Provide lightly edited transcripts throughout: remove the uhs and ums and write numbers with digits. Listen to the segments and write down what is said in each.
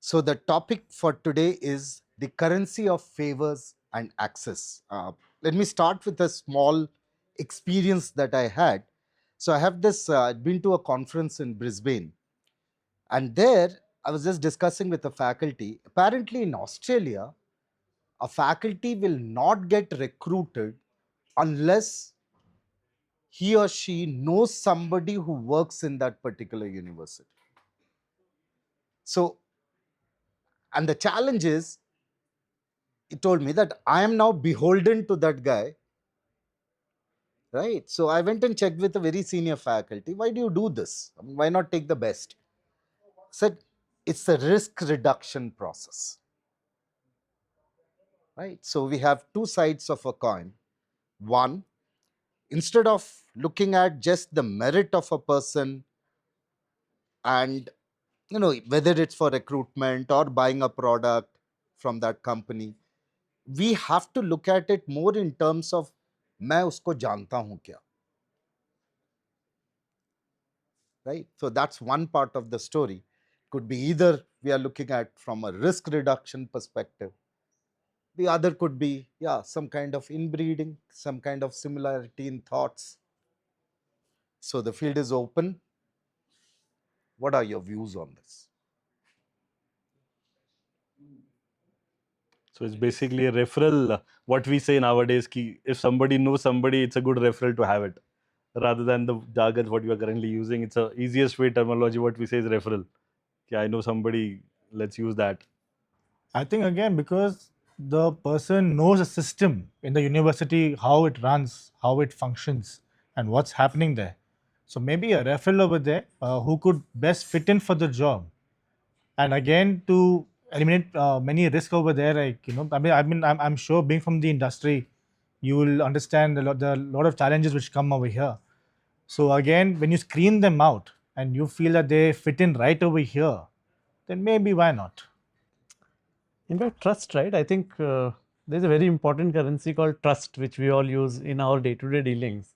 So the topic for today is the currency of favors and access. Let me start with a small experience that I had. So I have this been to a conference in Brisbane, and there I was just discussing with the faculty. Apparently, in Australia, a faculty will not get recruited unless he or she knows somebody who works in that particular university. So, and the challenge is, he told me that I am now beholden to that guy, right? So I went and checked with a very senior faculty. Why do you do this? I mean, why not take the best? Said it's a risk reduction process, right? So we have two sides of a coin. One, instead of looking at just the merit of a person and whether it's for recruitment or buying a product from that company, we have to look at it more in terms of मैं उसको जानता हूं क्या, right? So that's one part of the story. Could be either we are looking at from a risk reduction perspective. The other could be, yeah, some kind of inbreeding, some kind of similarity in thoughts. So the field is open. What are your views on this? So it's basically a referral. What we say nowadays, ki if somebody knows somebody, it's a good referral to have it. Rather than the jargon what you are currently using, it's the easiest way terminology. What we say is referral. Ki I know somebody, let's use that. I think again because the person knows a system in the university, how it runs, how it functions, and what's happening there. So maybe a referral over there who could best fit in for the job, and again to eliminate many risks over there. Like I'm sure being from the industry, you will understand the lot of challenges which come over here. So again, when you screen them out and you feel that they fit in right over here, then maybe why not? In fact, trust, right? I think there's a very important currency called trust, which we all use in our day-to-day dealings.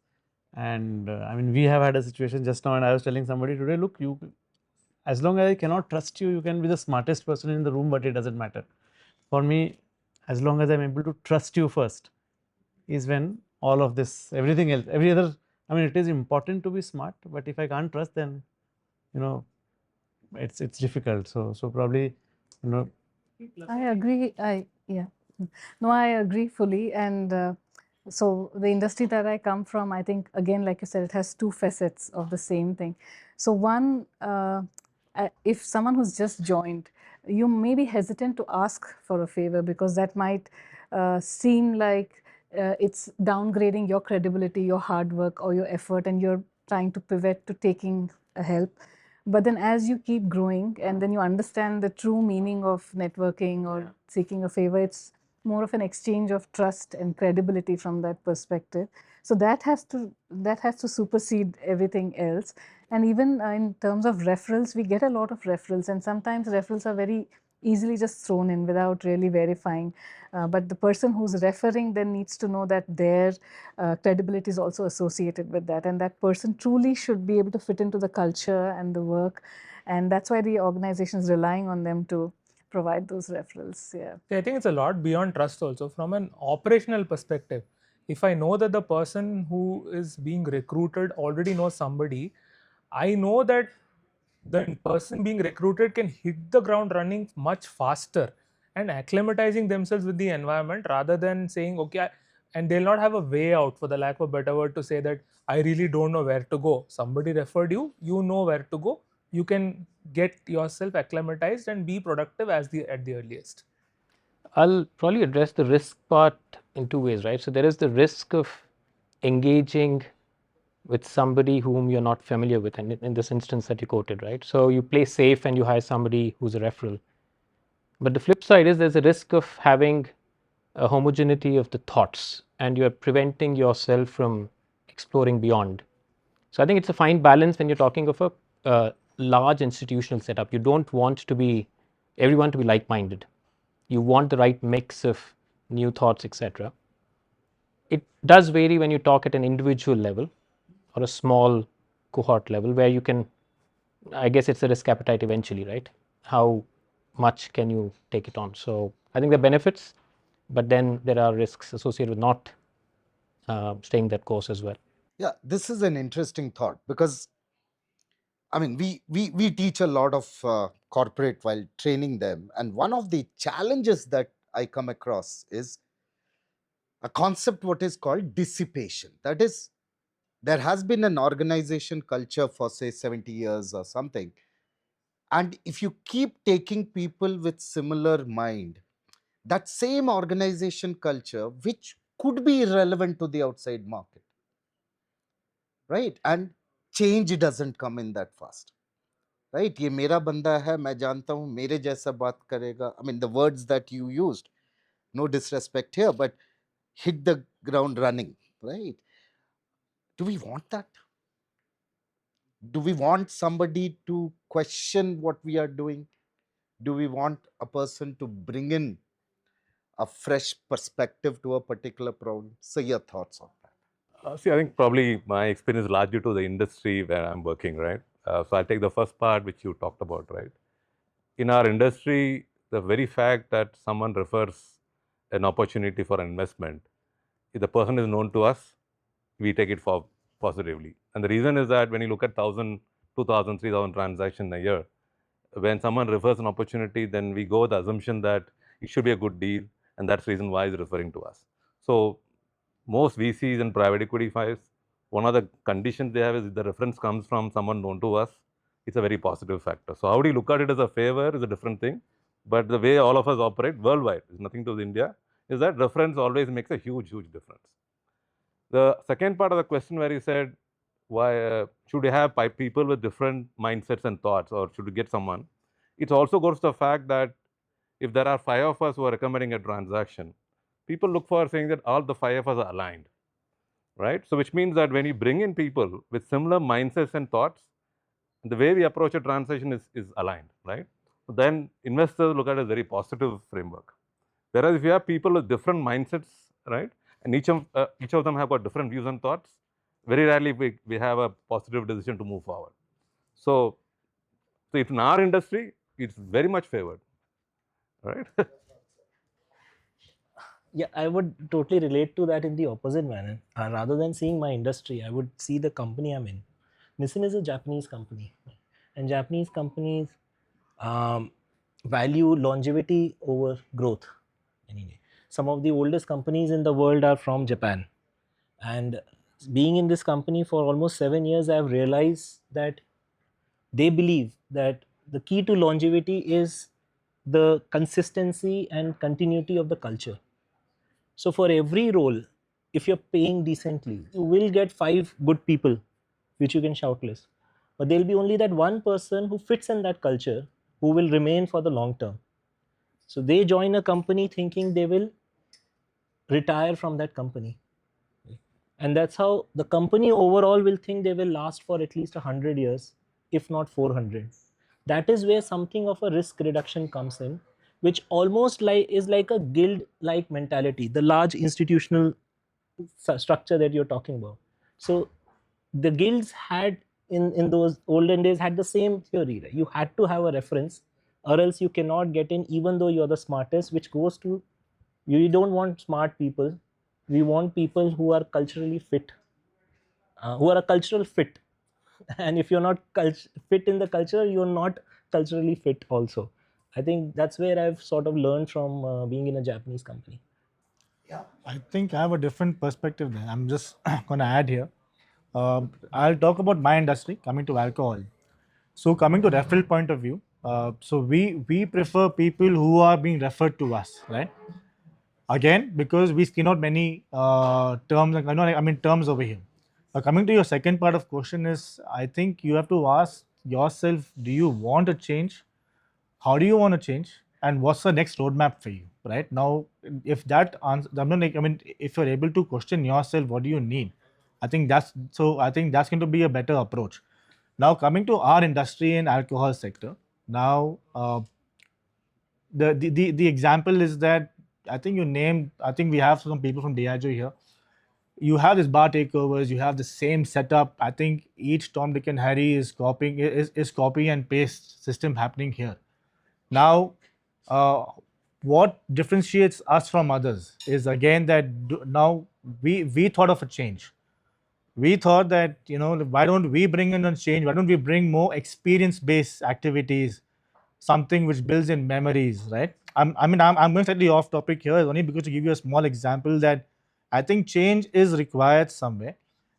And I mean, we have had a situation just now, and I was telling somebody today, look, you, as long as I cannot trust you, you can be the smartest person in the room, but it doesn't matter. For me, as long as I'm able to trust you first, is when all of this, everything else, every other, I mean, it is important to be smart, but if I can't trust, then, you know, it's difficult. So probably, you know, I agree. No, I agree fully. And so the industry that I come from, I think again, like you said, it has two facets of the same thing. So one, if someone who's just joined, you may be hesitant to ask for a favor because that might seem like it's downgrading your credibility, your hard work, or your effort, and you're trying to pivot to taking a help. But then as you keep growing and then you understand the true meaning of networking or seeking a favor, it's more of an exchange of trust and credibility from that perspective. So that has to supersede everything else. And even in terms of referrals, we get a lot of referrals, and sometimes referrals are very easily just thrown in without really verifying. But the person who's referring then needs to know that their credibility is also associated with that, and that person truly should be able to fit into the culture and the work, and that's why the organization is relying on them to provide those referrals. Yeah. I think it's a lot beyond trust also. From an operational perspective, if I know that the person who is being recruited already knows somebody, I know that the person being recruited can hit the ground running much faster and acclimatizing themselves with the environment rather than saying, okay, and they'll not have a way out, for the lack of a better word, to say that I really don't know where to go. Somebody referred you, you know where to go. You can get yourself acclimatized and be productive at the earliest. I'll probably address the risk part in two ways, right? So there is the risk of engaging with somebody whom you're not familiar with, and in this instance that you quoted, right? So you play safe and you hire somebody who's a referral. But the flip side is there's a risk of having a homogeneity of the thoughts, and you're preventing yourself from exploring beyond. So I think it's a fine balance when you're talking of a large institutional setup. You don't want to be everyone to be like-minded. You want the right mix of new thoughts, etc. It does vary when you talk at an individual level or a small cohort level where you can, I guess it's a risk appetite eventually, right? How much can you take it on? So I think there are benefits, but then there are risks associated with not staying that course as well. Yeah, this is an interesting thought because I mean, we teach a lot of corporate while training them, and one of the challenges that I come across is a concept what is called dissipation. That is, there has been an organization culture for say 70 years or something, and if you keep taking people with similar mind, that same organization culture which could be relevant to the outside market, right? And change doesn't come in that fast. Right, ये मेरा बंदा है, मैं जानता हूँ मेरे जैसा बात करेगा. I mean the words that you used, no disrespect here, but hit the ground running, right? Do we want that? Do we want somebody to question what we are doing? Do we want a person to bring in a fresh perspective to a particular problem? So your thoughts on that. See, I think probably my experience is largely to the industry where I'm working, right? So I'll take the first part which you talked about, right? In our industry, the very fact that someone refers an opportunity for an investment, if the person is known to us, we take it for positively. And the reason is that when you look at 1,000, 2,000, 3,000 transactions a year, when someone refers an opportunity, then we go with the assumption that it should be a good deal, and that's the reason why he's referring to us. So most VCs and private equity funds, one of the conditions they have is if the reference comes from someone known to us, it's a very positive factor. So how do you look at it as a favor is a different thing. But the way all of us operate worldwide, is nothing to India, is that reference always makes a huge, huge difference. The second part of the question where you said, why should you have people with different mindsets and thoughts, or should you get someone? It also goes to the fact that if there are 5 of us who are recommending a transaction, people look for saying that all the 5 of us are aligned, right? So which means that when you bring in people with similar mindsets and thoughts, the way we approach a transaction is aligned, right? So then investors look at it as a very positive framework. Whereas if you have people with different mindsets, right, and each of them have got different views and thoughts, very rarely we have a positive decision to move forward. So if in our industry, it's very much favored, right? Yeah, I would totally relate to that in the opposite manner. Rather than seeing my industry, I would see the company I'm in. Nissan is a Japanese company, and Japanese companies value longevity over growth. Anyway, some of the oldest companies in the world are from Japan, and being in this company for almost 7 years, I've realized that they believe that the key to longevity is the consistency and continuity of the culture. So for every role, if you're paying decently, you will get 5 good people which you can shortlist. But there'll be only that one person who fits in that culture who will remain for the long term. So they join a company thinking they will retire from that company. And that's how the company overall will think they will last for at least 100 years, if not 400. That is where something of a risk reduction comes in, which almost is like a guild like mentality, the large institutional structure that you're talking about. So the guilds had in those olden days had the same theory, right? You had to have a reference or else you cannot get in even though you're the smartest, which goes to, you don't want smart people, we want people who are culturally fit, who are a cultural fit. And if you're not fit in the culture, you're not culturally fit also. I think that's where I've sort of learned from being in a Japanese company. I think I have a different perspective there. I'm just going to add here. I'll talk about my industry, coming to alcohol. So coming to referral point of view, so we prefer people who are being referred to us, right? Again, because we skin out many terms, I mean terms over here. Coming to your second part of question is, I think you have to ask yourself, do you want to change? How do you want to change? And what's the next roadmap for you, right? Now, if that answer, if you're able to question yourself, what do you need? I think that's going to be a better approach. Now, coming to our industry and alcohol sector, now the example is that I think you named. I think we have some people from Diageo here. You have this bar takeovers. You have the same setup. I think each Tom, Dick, and Harry is copying is copy and paste system happening here. Now, what differentiates us from others is again that now we thought of a change. We thought that, you know, why don't we bring in a change? Why don't we bring more experience-based activities, something which builds in memories, right? I'm going slightly off topic here only because to give you a small example that I think change is required somewhere.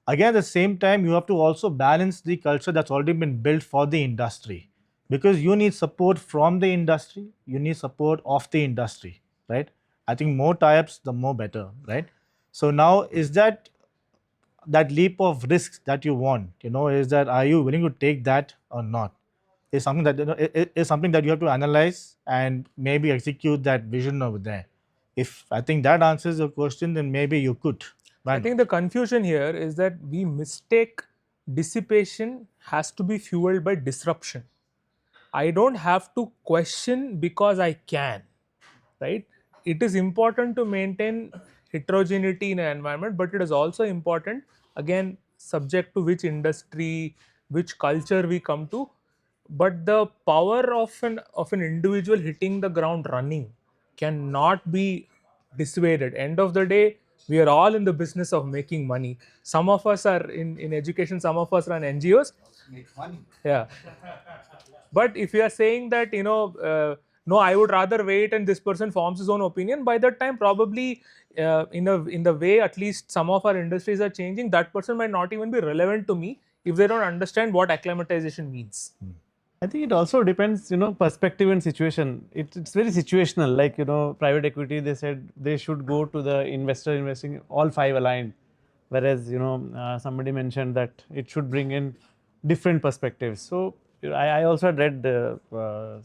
Again, at the same time, you have to also balance the culture that's already been built for the industry, because you need support from the industry, you need support of the industry, right? I think more tie-ups, the more better, right? So now, is that leap of risks that you want, you know, is that, are you willing to take that or not, is something that, you know, is something that you have to analyze and maybe execute that vision over there. If I think that answers your question, then maybe you could. Why I not? think the confusion here is that we mistake dissipation has to be fueled by disruption. I don't have to question because I can, right? It is important to maintain heterogeneity in an environment, but it is also important, again, subject to which industry, which culture we come to. But the power of an individual hitting the ground running cannot be dissuaded. End of the day, we are all in the business of making money. Some of us are in education, some of us run NGOs. Make money. Yeah. But if you are saying that, no, I would rather wait and this person forms his own opinion, by that time probably in the way at least some of our industries are changing, that person might not even be relevant to me if they don't understand what acclimatization means. I think it also depends, perspective and situation. It's very situational. Like, private equity, they said they should go to the investor investing all five aligned. Whereas, somebody mentioned that it should bring in different perspectives. So I also had read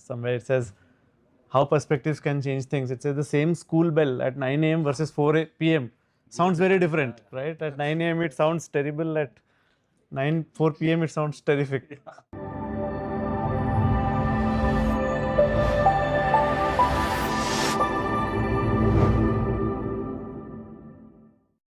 somewhere it says how perspectives can change things. It says the same school bell at 9 a.m. versus 4 p.m. sounds very different, right? At 9 a.m. it sounds terrible. At 4 p.m. it sounds terrific.